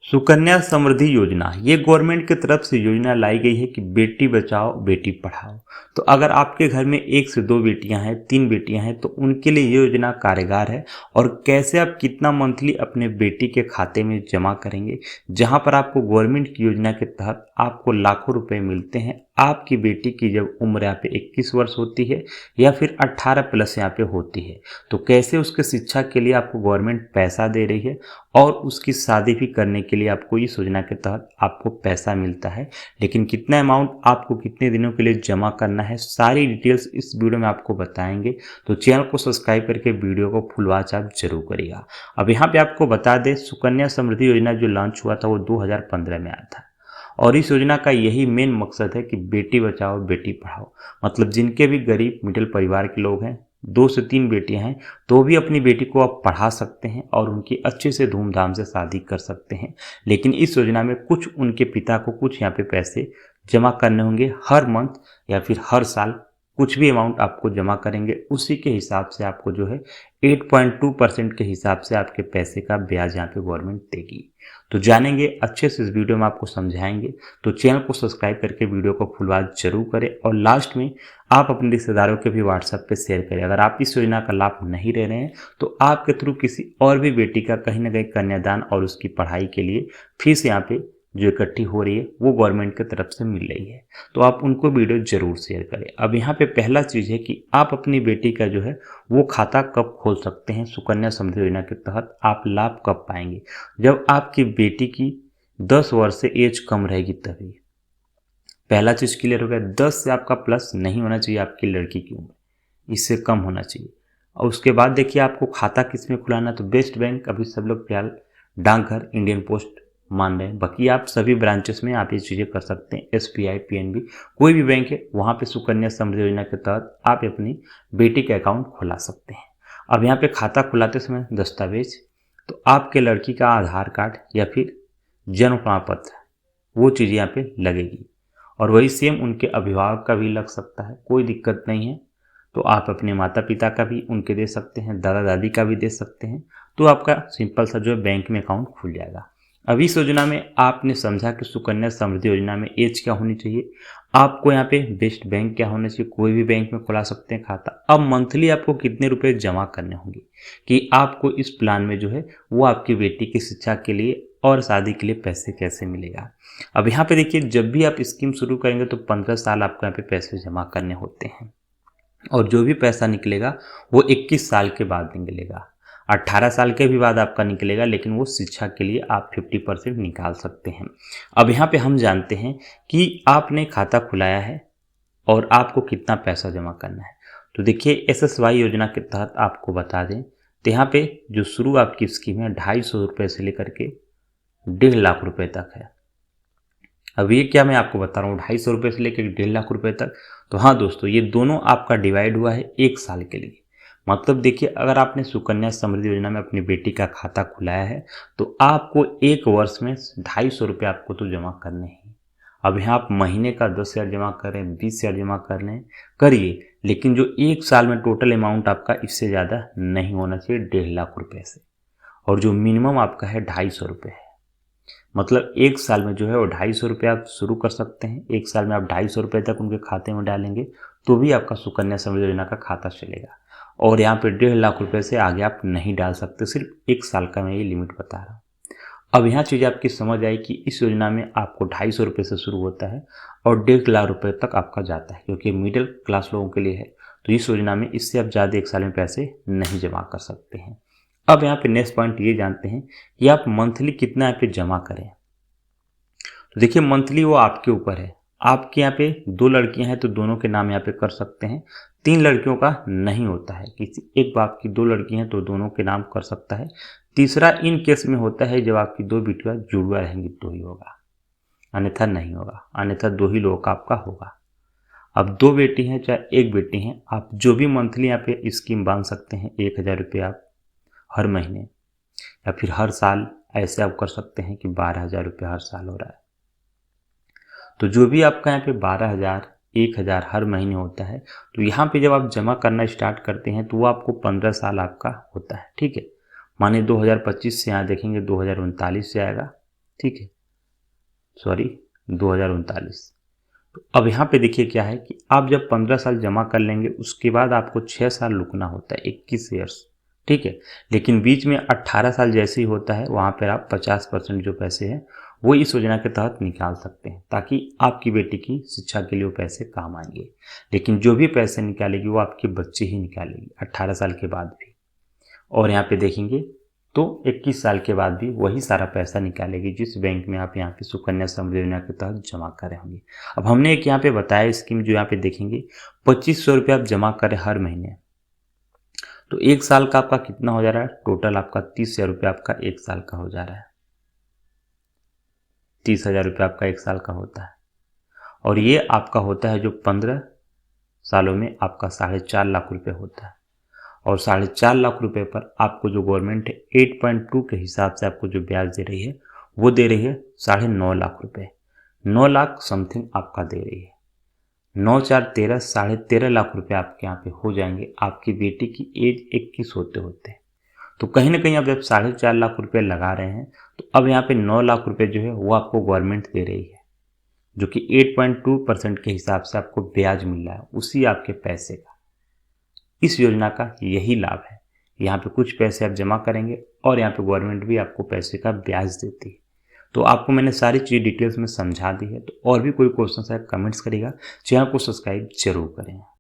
सुकन्या समृद्धि योजना ये गवर्नमेंट की तरफ से योजना लाई गई है कि बेटी बचाओ बेटी पढ़ाओ। तो अगर आपके घर में एक से दो बेटियां हैं, तीन बेटियां हैं, तो उनके लिए ये योजना कारगर है। और कैसे आप कितना मंथली अपने बेटी के खाते में जमा करेंगे, जहां पर आपको गवर्नमेंट की योजना के तहत आपको लाखों रुपए मिलते हैं आपकी बेटी की जब उम्र यहाँ पे 21 वर्ष होती है या फिर 18 प्लस यहाँ पे होती है। तो कैसे उसके शिक्षा के लिए आपको गवर्नमेंट पैसा दे रही है और उसकी शादी भी करने के लिए आपको इस योजना के तहत आपको पैसा मिलता है। लेकिन कितना अमाउंट आपको कितने दिनों के लिए जमा करना है, सारी डिटेल्स इस वीडियो में आपको बताएंगे। तो चैनल को सब्सक्राइब करके वीडियो को फुल वॉच आप जरूर करिएगा। अब यहाँ पे आपको बता दें, सुकन्या समृद्धि योजना जो लॉन्च हुआ था वो 2015 में आया था। और इस योजना का यही मेन मकसद है कि बेटी बचाओ बेटी पढ़ाओ। मतलब जिनके भी गरीब मिडिल परिवार के लोग हैं, 2 से 3 बेटियां हैं, तो भी अपनी बेटी को आप पढ़ा सकते हैं और उनकी अच्छे से धूमधाम से शादी कर सकते हैं। लेकिन इस योजना में कुछ उनके पिता को कुछ यहाँ पे पैसे जमा करने होंगे हर मंथ या फिर हर साल। कुछ भी अमाउंट आपको जमा करेंगे उसी के हिसाब से आपको जो है 8.2% के हिसाब से आपके पैसे का ब्याज यहाँ पे गवर्नमेंट देगी। तो जानेंगे अच्छे से, इस वीडियो में आपको समझाएंगे। तो चैनल को सब्सक्राइब करके वीडियो को फुल वॉच जरूर करें और लास्ट में आप अपने रिश्तेदारों के भी व्हाट्सएप पे शेयर करें। अगर आप इस योजना का लाभ नहीं ले रहे हैं तो आपके थ्रू किसी और भी बेटी का कहीं ना कहीं कन्यादान और उसकी पढ़ाई के लिए फीस यहाँ पे जो इकट्ठी हो रही है वो गवर्नमेंट की तरफ से मिल रही है, तो आप उनको वीडियो जरूर शेयर करें। अब यहाँ पे पहला चीज़ है कि आप अपनी बेटी का जो है वो खाता कब खोल सकते हैं। सुकन्या समृद्धि योजना के तहत आप लाभ कब पाएंगे, जब आपकी बेटी की 10 वर्ष से एज कम रहेगी तभी। पहला चीज़ क्लियर हो गया। 10 से आपका प्लस नहीं होना चाहिए आपकी लड़की की उम्र, इससे कम होना चाहिए। और उसके बाद देखिए आपको खाता किस में खुलाना, तो बेस्ट बैंक अभी सब लोग फिलहाल डाकघर, इंडियन पोस्ट मान रहे हैं। बाकी आप सभी ब्रांचेस में आप ये चीज़ें कर सकते हैं। SBI, PNB कोई भी बैंक है वहाँ पे सुकन्या समृद्धि योजना के तहत आप अपनी बेटी का अकाउंट खुला सकते हैं। अब यहाँ पे खाता खुलाते समय दस्तावेज, तो आपके लड़की का आधार कार्ड या फिर जन्म प्रमाण पत्र, वो चीज़ यहाँ पे लगेगी। और वही सेम उनके अभिभावक का भी लग सकता है, कोई दिक्कत नहीं है। तो आप अपने माता पिता का भी उनके दे सकते हैं, दादा दादी का भी दे सकते हैं। तो आपका सिंपल सा जो है बैंक में अकाउंट खुल जाएगा। अब इस योजना में आपने समझा कि सुकन्या समृद्धि योजना में एज क्या होनी चाहिए, आपको यहाँ पे बेस्ट बैंक क्या होना चाहिए, कोई भी बैंक में खुला सकते हैं खाता। अब मंथली आपको कितने रुपए जमा करने होंगे कि आपको इस प्लान में जो है वो आपकी बेटी की शिक्षा के लिए और शादी के लिए पैसे कैसे मिलेगा। अब यहाँ पे देखिए, जब भी आप स्कीम शुरू करेंगे तो 15 साल आपको यहाँ पे पैसे जमा करने होते हैं और जो भी पैसा निकलेगा वो 21 साल के बाद निकलेगा। 18 साल के भी बाद आपका निकलेगा, लेकिन वो शिक्षा के लिए आप 50% निकाल सकते हैं। अब यहाँ पे हम जानते हैं कि आपने खाता खुलाया है और आपको कितना पैसा जमा करना है। तो देखिए SSY योजना के तहत आपको बता दें, तो यहाँ पे जो शुरू आपकी स्कीम है 250 रुपये से लेकर के 1.5 लाख रुपए तक है। अब ये क्या मैं आपको बता रहा हूँ, 250 रुपये से लेकर 1.5 लाख रुपए तक। तो हाँ दोस्तों, ये दोनों आपका डिवाइड हुआ है 1 साल के लिए। मतलब देखिए, अगर आपने सुकन्या समृद्धि योजना में अपनी बेटी का खाता खुलाया है तो आपको 1 वर्ष में 250 रुपये आपको तो जमा करने हैं। अब यहाँ आप महीने का 10,000 जमा करें, 20,000 जमा कर लें, करिए, लेकिन जो 1 साल में टोटल अमाउंट आपका इससे ज़्यादा नहीं होना चाहिए 1.5 लाख रुपये से। और जो मिनिमम आपका है 250 रुपये है। मतलब 1 साल में जो है वो 250 रुपये आप शुरू कर सकते हैं। 1 साल में आप 250 रुपये तक उनके खाते में डालेंगे तो भी आपका सुकन्या समृद्धि योजना का खाता चलेगा। और यहाँ पे 1.5 लाख रुपए से आगे आप नहीं डाल सकते, सिर्फ 1 साल का मैं ये लिमिट बता रहा हूँ। अब यहाँ चीज़ आपकी समझ आई कि इस योजना में आपको 250 रुपये से शुरू होता है और 1.5 लाख रुपए तक आपका जाता है, क्योंकि मिडिल क्लास लोगों के लिए है। तो इस योजना में इससे आप ज़्यादा 1 साल में पैसे नहीं जमा कर सकते हैं। अब यहाँ पे नेक्स्ट पॉइंट ये जानते हैं कि आप मंथली कितना यहाँ पे जमा करें। तो देखिए, मंथली वो आपके ऊपर है। आपके यहाँ पे 2 लड़कियां हैं तो दोनों के नाम यहाँ पे कर सकते हैं। 3 लड़कियों का नहीं होता है, किसी एक बाप की 2 लड़की हैं तो दोनों के नाम कर सकता है। तीसरा इन केस में होता है जब आपकी 2 बेटियां जुड़वा रहेंगी तो ही होगा, अन्यथा नहीं होगा। अन्यथा 2 ही लोगों का आपका होगा। अब 2 बेटी हैं चाहे 1 बेटी हैं, आप जो भी मंथली यहाँ पे स्कीम बांध सकते हैं, 1,000 रुपये आप हर महीने या फिर हर साल ऐसे आप कर सकते हैं कि 12,000 रुपये हर साल हो रहा है। तो जो भी आपका यहाँ पे 12,000, 1,000 हर महीने होता है, तो यहाँ पे जब आप जमा करना स्टार्ट करते हैं तो वो आपको 15 साल आपका होता है। ठीक है, माने 2025 से यहाँ देखेंगे 2039 से आएगा ठीक है, सॉरी 2039। तो अब यहाँ पे देखिए क्या है कि आप जब 15 साल जमा कर लेंगे उसके बाद आपको 6 साल रुकना होता है, 21 ईयर्स, ठीक है। लेकिन बीच में 18 साल जैसे ही होता है वहाँ पर आप 50% जो पैसे हैं वो इस योजना के तहत निकाल सकते हैं, ताकि आपकी बेटी की शिक्षा के लिए वो पैसे काम आएंगे। लेकिन जो भी पैसे निकालेगी वो आपके बच्चे ही निकालेगी 18 साल के बाद भी। और यहाँ पे देखेंगे तो 21 साल के बाद भी वही सारा पैसा निकालेगी जिस बैंक में आप यहाँ पे सुकन्या समृद्धि योजना के तहत जमा करे होंगे। अब हमने एक यहाँ पे बताया स्कीम, जो यहाँ पे देखेंगे 2500 रुपये आप जमा करें हर महीने, तो एक साल का आपका कितना हो जा रहा है, टोटल आपका 30,000 रुपये आपका एक साल का हो जा रहा है। 30,000 रुपये आपका एक साल का होता है, और ये आपका होता है जो 15 सालों में आपका 4.5 लाख रुपये होता है। और 4.5 लाख रुपए पर आपको जो गवर्नमेंट 8.2 के हिसाब से आपको जो ब्याज दे रही है वो दे रही है 9.5 लाख रुपए, 9 लाख समथिंग आपका दे रही है। 9 4 13, 13.5 लाख रुपए आपके यहाँ पे हो जाएंगे आपकी बेटी की एज 21 होते होते। तो कहीं ना कहीं अब जब 4.5 लाख रुपए लगा रहे हैं तो अब यहाँ पे 9 लाख रुपए जो है वो आपको गवर्नमेंट दे रही है, जो कि 8.2% के हिसाब से आपको ब्याज मिल रहा है उसी आपके पैसे का। इस योजना का यही लाभ है, यहाँ पे कुछ पैसे आप जमा करेंगे और यहाँ पे गवर्नमेंट भी आपको पैसे का ब्याज देती है। तो आपको मैंने सारी चीज़ डिटेल्स में समझा दी है। तो और भी कोई क्वेश्चन है कमेंट्स करिएगा, चैनल को सब्सक्राइब जरूर करें।